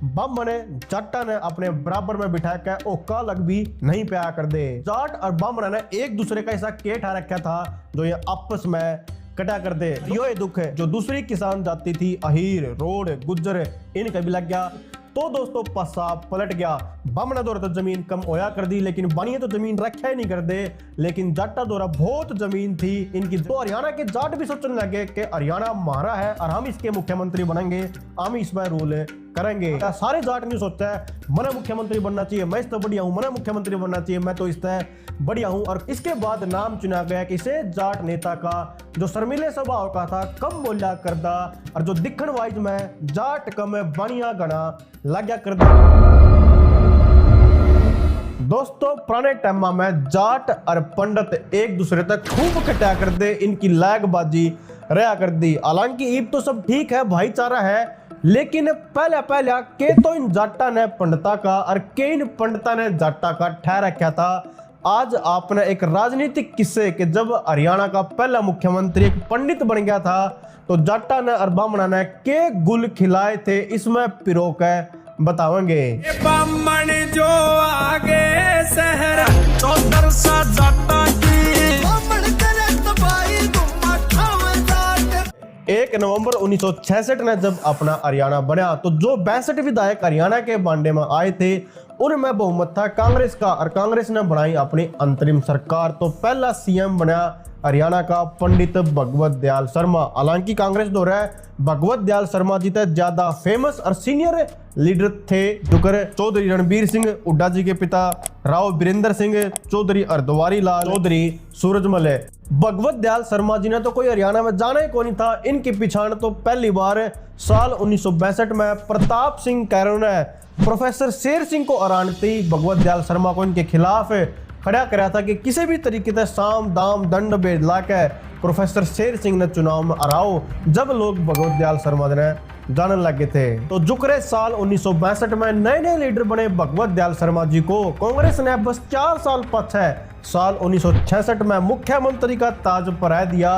बम ने जाटा ने अपने बराबर में बिठा के ओका लग भी नहीं पाया कर दे। जाट और बम ने एक दूसरे का ऐसा के ठा रखा था जो ये आपस में कटा कर दे। यो ये दुख है जो दूसरी किसान जाति थी अहीर, रोड, गुज्जर, इनका भी लग गया तो दोस्तों पस्सा पलट गया। बम ने दौरा तो जमीन कम होया कर दी, लेकिन बनिए तो जमीन रखा ही नहीं कर दे। लेकिन जाटा दौरा बहुत जमीन थी इनकी। तो हरियाणा के जाट भी सोचने लगे कि हरियाणा हमारा है और हम इसके मुख्यमंत्री बनेंगे, हम इसमें रूल करेंगे। सारे जाट ने सोचा है मना मुख्यमंत्री बनना चाहिए, मैं इस तो बढ़िया हूँ, मना मुख्यमंत्री बनना चाहिए, मैं तो इस बढ़िया हूँ। और इसके बाद नाम चुना गया किसे जाट नेता का जो शर्मिले स्वभाव का था, कम बोला करदा और जो दिखण वाइज में जाट कम बढ़िया गणा लाग्या करदा। दोस्तों पुराने टाइम में जाट और पंडित एक दूसरे तक खूब कटा कर दे, इनकी लैगबाजी रहा कर दी। हालांकि ईब तो सब ठीक है, भाईचारा है, लेकिन पहले के तो इन जाटा ने पंडिता का और के इन पंडिता ने जाटा का ठहर रखा था। आज आपने एक राजनीतिक किस्से के जब हरियाणा का पहला मुख्यमंत्री एक पंडित बन गया था तो जाटा ने और बामणा ने के गुल खिलाए थे, इसमें पिरो के बतावेंगे। बामण जो आगे शहर तो दरसा जाटा की 1 नवंबर 1966 ने जब अपना हरियाणा बना तो जो 62 विधायक हरियाणा के बांडे में आए थे उनमें बहुमत था कांग्रेस का और कांग्रेस ने बनाई अपनी अंतरिम सरकार। तो पहला सीएम बना हरियाणा का पंडित भगवत दयाल शर्मा। हालांकि कांग्रेस दौरा भगवत दयाल शर्मा जी थे ज्यादा फेमस और सीनियर लीडर थे जोकर चौधरी रणबीर सिंह हुड्डा जी के पिता, राव वीरेंद्र सिंह चौधरी, अर्धवारी लाल चौधरी, सूरजमल। भगवत दयाल शर्मा जी ने तो कोई हरियाणा में जाना ही कौन था। इनकी पिछाड़ तो पहली बार साल 1962 में प्रताप सिंह कैरो ने प्रोफेसर शेर सिंह को हराते भगवत दयाल शर्मा को इनके खिलाफ खड़ा कराया था कि किसी भी तरीके से साम दाम दंड भेद लाकर प्रोफेसर शेर सिंह ने चुनाव में हराओ। जब लोग भगवत दयाल शर्मा ने जानने लगे थे तो जुकरे साल 1962 में नए नए लीडर बने भगवत दयाल शर्मा जी को कांग्रेस ने बस 4 साल पछे साल 1966 में मुख्यमंत्री का ताज पहरा दिया।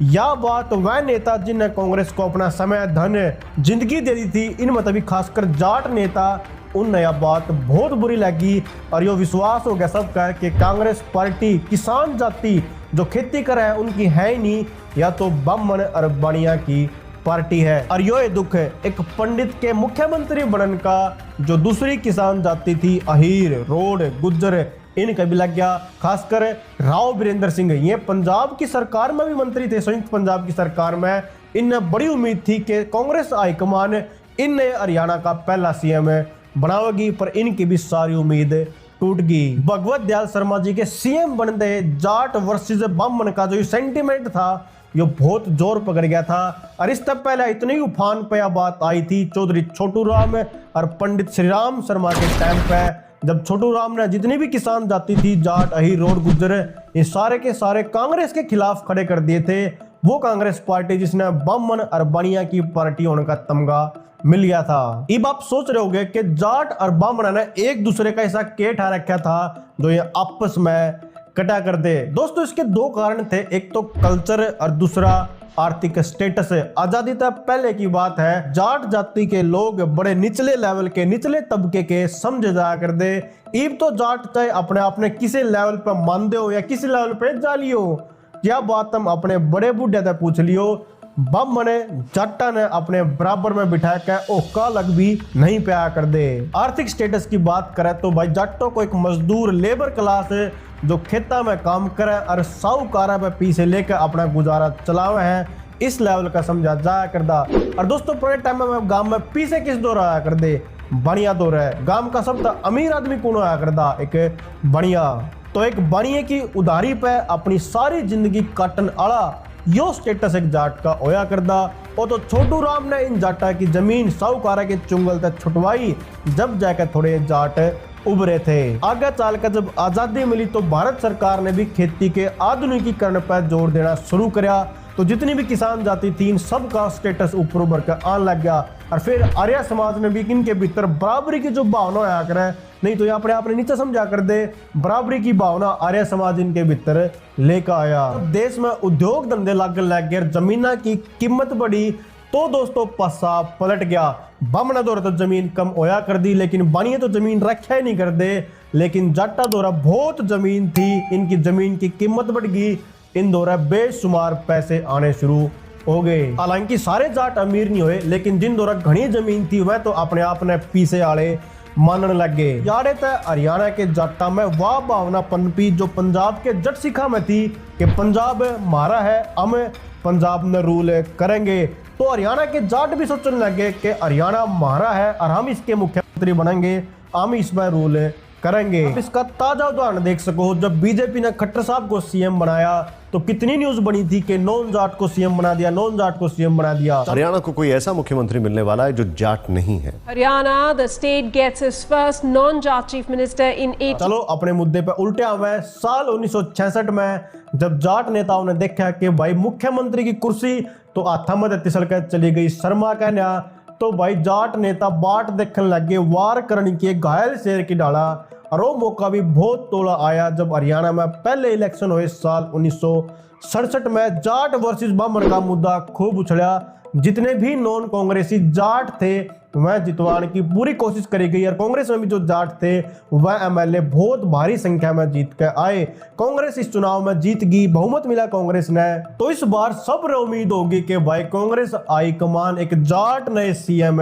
यह बात वह नेता जिन्हें कांग्रेस को अपना समय, धन, जिंदगी दे दी थी, इनमें तभी खासकर जाट नेता उन नया बात बहुत बुरी लगी और यो विश्वास हो गया सबका कि कांग्रेस पार्टी किसान जाति जो खेती करे है उनकी है ही नहीं, या तो बमन और बनिया की पार्टी है। और यो दुख है एक पंडित के मुख्यमंत्री बनने का जो दूसरी किसान जाति थी अहीर, रोड, गुज्जर, इनका भी लग गया। खासकर राव वीरेंद्र सिंह ये पंजाब की सरकार में भी मंत्री थे, संयुक्त पंजाब की सरकार में। इन्हें बड़ी उम्मीद थी कि कांग्रेस हाईकमान इन्हें हरियाणा का पहला सीएम बनावेगी, पर इनकी भी सारी उम्मीद टूट गई। भगवत दयाल शर्मा जी के सीएम बनते जाट वर्सेस बमन का जो सेंटीमेंट था ये बहुत जोर पकड़ गया था। और इससे पहले इतनी उफान पे बात आई थी चौधरी छोटू राम और पंडित श्री राम शर्मा के टाइम पे, जब छोटू राम ने जितनी भी किसान जाति थी जाट, अहीर, रोड, गुज्जर, ये सारे के सारे कांग्रेस के खिलाफ खड़े कर दिए थे। वो कांग्रेस पार्टी जिसने बमन और बनिया की पार्टी होने का तमगा मिल गया था। अब आप सोच रहे होंगे कि जाट और बमन ने एक दूसरे का ऐसा के ठा रखा था जो ये आपस में कटा कर दे। दोस्तों इसके 2 कारण थे, एक तो कल्चर और दूसरा आर्थिक स्टेटस। आजादी तक पहले की बात है, जाट जाति के लोग बड़े निचले लेवल के, निचले तबके के समझे जाया कर दे। ईब तो जाट चाहे अपने किसी लेवल पर मानते हो या किसी लेवल पे जा लियो, यह बात हम अपने बड़े बूढ़े से पूछ लियो, बम ने जाटा ने अपने बराबर में बिठा के ओका लग भी नहीं पाया कर दे। आर्थिक स्टेटस की बात करें तो भाई जाटों को एक मजदूर लेबर क्लास है जो खेता में काम करे और साहूकारा पे पीछे लेकर अपना गुजारा चलावे हैं, इस लेवल का समझा जाया करदा। और दोस्तों पुराने टाइम में गांव में पीछे किस दौर आया कर दे, बनिया दौर है। गांव का सबसे अमीर आदमी कौन आया करदा, एक बनिया। तो एक बनिए की उधारी पे अपनी सारी जिंदगी काटन आला यो स्टेटस एक जाट का होया करदा। और तो छोटू राम ने इन जाटा की जमीन साहूकारा के चुंगल तक छुटवाई, जब जाकर थोड़े जाट उभरे थे। आगे चल कर जब आजादी मिली तो भारत सरकार ने भी खेती के आधुनिकीकरण पर जोर देना शुरू किया। तो जितनी भी किसान जाति थी इन सबका स्टेटस ऊपर उभर कर आने लग गया। और फिर आर्य समाज ने भी इनके भीतर बराबरी की जो भावना आया करे, नहीं तो अपने आप ने नीचे समझा कर दे, बराबरी की भावना आर्य समाज इनके भीतर लेकर आया। देश में उद्योग धंधे लग गए, जमीना की कीमत बढ़ी, तो दोस्तों पासा पलट गया। बामना दौरा तो जमीन कम होया कर दी, लेकिन बानिया तो जमीन रखा ही नहीं कर दे। लेकिन जाटा दौरा बहुत जमीन थी, इनकी जमीन की कीमत बढ़ गई, इन दौरा बेशुमार पैसे आने शुरू हो गए। हालांकि सारे जाट अमीर नहीं हुए, लेकिन जिन दौरा घनी जमीन थी वह तो अपने आप ने पीछे आले मानने लगे। यारे तो हरियाणा के जाटा में वाह भावना पनपी जो पंजाब के जट सिखा में थी कि पंजाब हमारा है, हम पंजाब में रूल करेंगे। तो हरियाणा के जाट भी सोचने लगे कि हरियाणा हमारा है और हम इसके मुख्यमंत्री बनेंगे, हम इस पर रूल करेंगे। आप इसका ताजा उदाहरण देख सको, जब बीजेपी ने खट्टर साहब को सीएम बनाया तो कितनी न्यूज बनी थी कि नॉन जाट को सीएम बना दिया, नॉन जाट को सीएम बना दिया। हरियाणा को कोई ऐसा मुख्यमंत्री मिलने वाला है जो जाट नहीं है। Haryana, the state gets its first non-Jat chief minister in 8. चलो अपने मुद्दे पे उल्टे हुए। साल 1966 में जब जाट नेताओं ने देखा कि भाई मुख्यमंत्री की कुर्सी तो हाथा में तिसल कर चली गई शर्मा कहना, तो भाई जाट नेता बाट देखने लगे, वार करने की घायल शेर की डाला। और वो मौका भी बहुत तोड़ा आया जब हरियाणा में पहले इलेक्शन हुए साल 1967 में। जाट वर्सेस बामन का मुद्दा खूब उछला, जितने भी नॉन कांग्रेसी जाट थे वह जितवाने की पूरी कोशिश करी गई और कांग्रेस में भी जो जाट थे वह एमएलए बहुत भारी संख्या में जीत के आए। कांग्रेस इस चुनाव में जीत गई, बहुमत मिला कांग्रेस ने। तो इस बार सब उम्मीद होगी कि भाई कांग्रेस हाईकमान एक जाट नए सीएम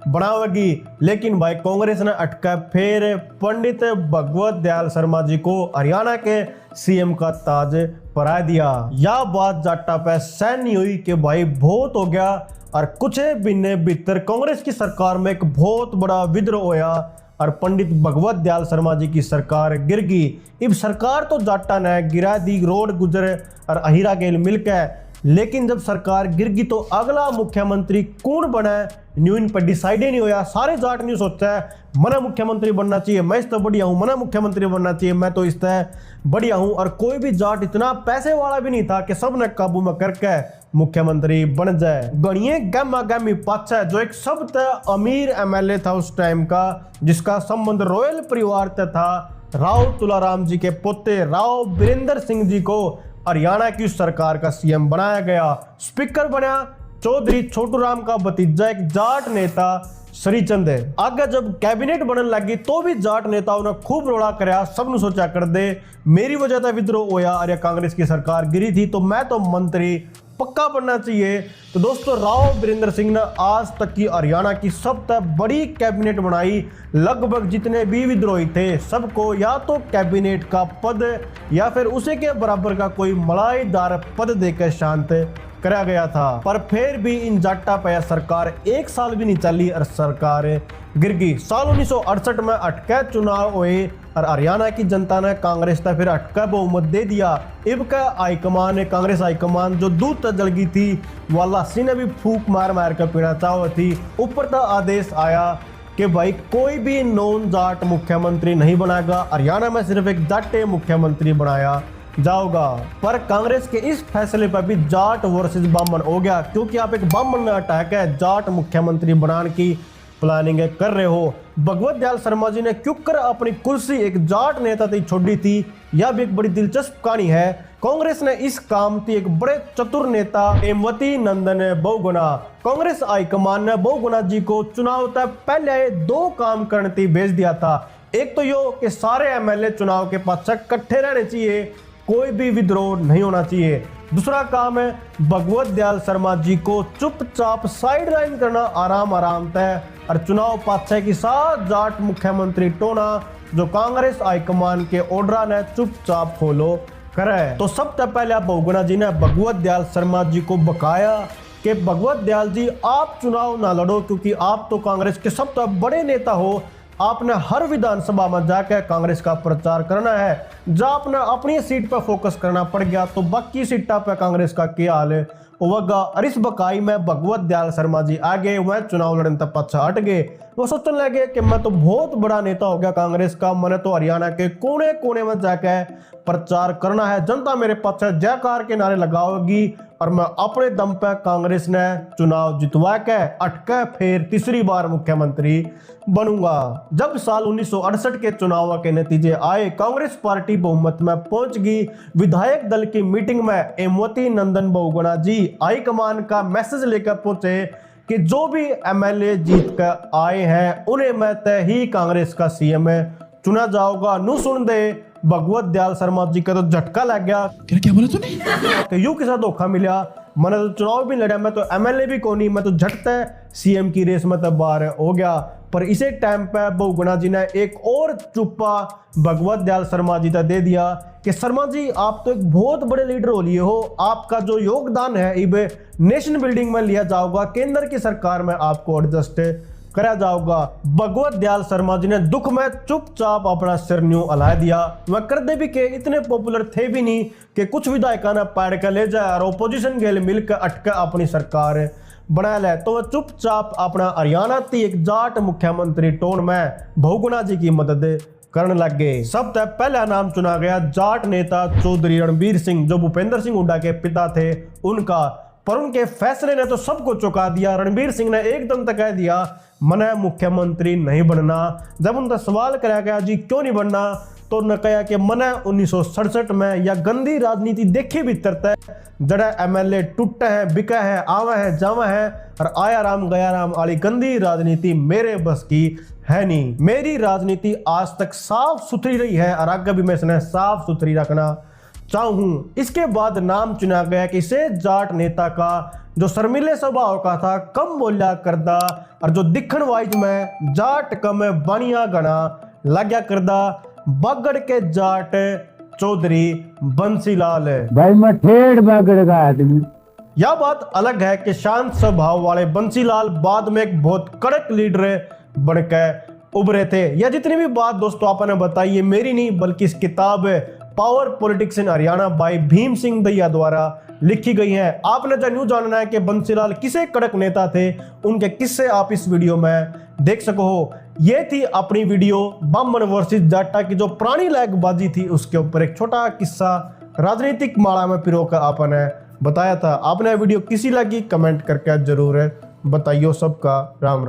बनावेगी, लेकिन भाई कांग्रेस ने अटका फिर पंडित भगवत दयाल शर्मा जी को हरियाणा के सीएम का ताज परा दिया। यह बात जाटा पे सहन नहीं हुई कि भाई बहुत हो गया और कुछ महीने भीतर कांग्रेस की सरकार में एक बहुत बड़ा विद्रोह होया और पंडित भगवत दयाल शर्मा जी की सरकार गिर गई। इब सरकार तो जाटा ने गिरा दी, रोड गुजर और अहिरा गेल मिलकर। लेकिन जब सरकार गिर गई तो अगला मुख्यमंत्री कौन बना न्यू इन पर डिसाइड ही नहीं होया। सारे जाट न्यू सोचता है मना मुख्यमंत्री बनना चाहिए, मैं इस तरह बढ़िया हूँ, मना मुख्यमंत्री बनना चाहिए, मैं तो इस तरह बढ़िया हूँ। और कोई भी जाट इतना पैसे वाला भी नहीं था कि सब ने काबू में करके मुख्यमंत्री बन जाए। गणिये गमा गमी पाचा जो एक सबसे अमीर एमएलए था उस टाइम का, जिसका संबंध रॉयल परिवार से था, राव तुलाराम जी के पोते राव वीरेंद्र सिंह जी को हरियाणा की सरकार का सीएम बनाया गया। स्पीकर बना चौधरी छोटू राम का भतीजा एक जाट नेता श्रीचंद। आगे जब कैबिनेट बनने लगी तो भी जाट नेताओं ने खूब रोड़ा कराया, सब ने सोचा कर दे मेरी वजह से विद्रोह होया, अरे कांग्रेस की सरकार गिरी थी तो मैं तो मंत्री पक्का बनना चाहिए। तो दोस्तों राव वीरेंद्र सिंह ने आज तक की हरियाणा की सबसे बड़ी कैबिनेट बनाई। लगभग जितने भी विद्रोही थे सबको या तो कैबिनेट का पद या फिर उसी के बराबर का कोई मलाईदार पद देकर शांत करा गया था। पर फिर भी इन जाटा पे सरकार एक साल भी नहीं चली और सरकार गिर गई। साल 1968 में अटके चुनाव हुए और हरियाणा की जनता ने कांग्रेस का फिर अटका बहुमत दे दिया। इब का हाईकमान कांग्रेस हाईकमान जो दूध तक जल गई थी वह लस्सी ने भी फूक मार मार कर पीना चाह थी। ऊपर तक आदेश आया कि भाई कोई भी नॉन जाट मुख्यमंत्री नहीं बनाएगा, हरियाणा में सिर्फ एक जाटे मुख्यमंत्री बनाया जाओगा। पर कांग्रेस के इस फैसले पर भी जाट वर्सेस बामन हो गया, क्योंकि आप एक बामन ने अटैक है जाट मुख्यमंत्री बनाने की प्लानिंग कर रहे हो। भगवत दयाल शर्मा जी ने क्यों कर अपनी कुर्सी एक जाट नेता से छोड़ी थी, यह भी एक बड़ी दिलचस्प कहानी है। कांग्रेस ने इस काम थी एक बड़े चतुर नेता हेमवती नंदन बहुगुणा। कांग्रेस हाईकमान ने बहुगुणा जी को चुनाव तक पहले दो काम करने की भेज दिया था। एक तो यो कि सारे एमएलए चुनाव के पास इकट्ठे रहने चाहिए, कोई भी विद्रोह नहीं होना चाहिए। दूसरा काम है भगवत दयाल शर्मा जी को चुपचाप साइड लाइन करना आराम आराम तय और चुनाव पाछे की साथ जाट मुख्यमंत्री टोना जो कांग्रेस हाईकमान के ऑर्डर ने चुपचाप फॉलो करे। तो सबसे पहले बहुगुणा जी ने भगवत दयाल शर्मा जी को बकाया कि भगवत दयाल जी आप चुनाव ना लड़ो, क्योंकि आप तो कांग्रेस के सबसे बड़े नेता हो, आपने हर विधानसभा में जाकर कांग्रेस का प्रचार करना है। जब आपने अपनी सीट पर फोकस करना पड़ गया तो बाकी सीटा पर कांग्रेस का क्या हाल होगा। और इस बकाई में भगवत दयाल शर्मा जी आगे वह चुनाव लड़ने तक पाछा हट गए। वो सोचने लगे कि मैं तो बहुत बड़ा नेता हो गया कांग्रेस का, मैंने तो हरियाणा के कोने कोने में जाकर प्रचार करना है, जनता मेरे पास जयकार के नारे लगाओगी और मैं अपने दम पे कांग्रेस ने चुनाव जितवा के अटके फिर तीसरी बार मुख्यमंत्री बनूंगा। जब साल 1968 के चुनाव के नतीजे आए, कांग्रेस पार्टी बहुमत में पहुंच गई। विधायक दल की मीटिंग में एमवती नंदन बहुगुणा जी हाईकमान का मैसेज लेकर पहुंचे कि जो भी एमएलए जीत कर आए हैं उन्हें मैं तय ही कांग्रेस का सीएम चुना जाऊंगा। नु सुन दे भगवत दयाल शर्मा जी का तो झटका लग गया। क्या बोला तूने? यू के साथ धोखा मिला, मैंने तो चुनाव भी लड़ा, मैं तो एमएलए भी कौन नहीं, मैं तो झटते सीएम की रेस में तो बाहर हो गया। पर इसे टाइम पे बहुगुणा जी ने एक और चुप्पा भगवत दयाल शर्मा जी तक दे दिया कि शर्मा जी आप तो एक बहुत बड़े लीडर हो लिए हो, आपका जो योगदान है इब नेशन बिल्डिंग में लिया जाओगा, केंद्र की सरकार में आपको एडजस्ट करा जाओगा। भगवत दयाल शर्मा जी ने दुख में चुपचाप अपना सिर न्यू हिला दिया। वह करते भी के इतने पॉपुलर थे भी नहीं कि कुछ विधायकों ने पैड़ कर ले जाए और ओपोजिशन के लिए मिलकर अटका अपनी सरकार बना ले, तो वह चुपचाप अपना हरियाणा थी एक जाट मुख्यमंत्री टोन में बहुगुणा जी की मदद करने लग गए। सब तक पहला नाम चुना गया जाट नेता चौधरी रणबीर सिंह, जो भूपेंद्र सिंह हुड्डा के पिता थे उनका। पर उनके फैसले ने तो सबको चौंका दिया। रणबीर सिंह ने एकदम तक कह दिया मैंने मुख्यमंत्री नहीं बनना। जब उनका सवाल कराया गया जी क्यों नहीं बनना, तो उन्होंने कहा कि मैंने 1967 में या गंदी राजनीति देखी भी तरता है, जड़ा एमएलए टूटे हैं, बिका है, आवा है, जावा है और आया राम गया राम वाली गंदी राजनीति मेरे बस की है नहीं। मेरी राजनीति आज तक साफ सुथरी रही है और आगे भी मैं इसने साफ सुथरी रखना चाहूं। इसके बाद नाम चुना गया कि इसे जाट नेता का जो शर्मिले स्वभाव का था, कम बोलिया करदा और जो दिखण वाइज में जाट कम बनिया गणा लाग्या करदा, बागड़ के जाट चौधरी बंसीलाल। भाई मैं ठेठ बागड़ का आदमी। यह बात अलग है कि शांत स्वभाव वाले बंसीलाल बाद में एक बहुत कड़क लीडर बनकर उभरे थे। यह जितनी भी बात दोस्तों आपने बताई है मेरी नहीं बल्कि इस किताब power politics in Haryana by Bhim Singh Dahiya द्वारा लिखी गई है। आपने जो न्यू जानना है कि बंसीलाल किसे कड़क नेता थे, उनके किस्से आप इस वीडियो में देख सको हो। ये थी अपनी वीडियो बामन वर्सेस जाटा की जो पुरानी लैगबाजी थी उसके ऊपर एक छोटा किस्सा राजनीतिक माला में पिरो कर आपने बताया था। आपने वीडियो किसी लगी कमेंट करके जरूर बताइयो। सबका राम राम।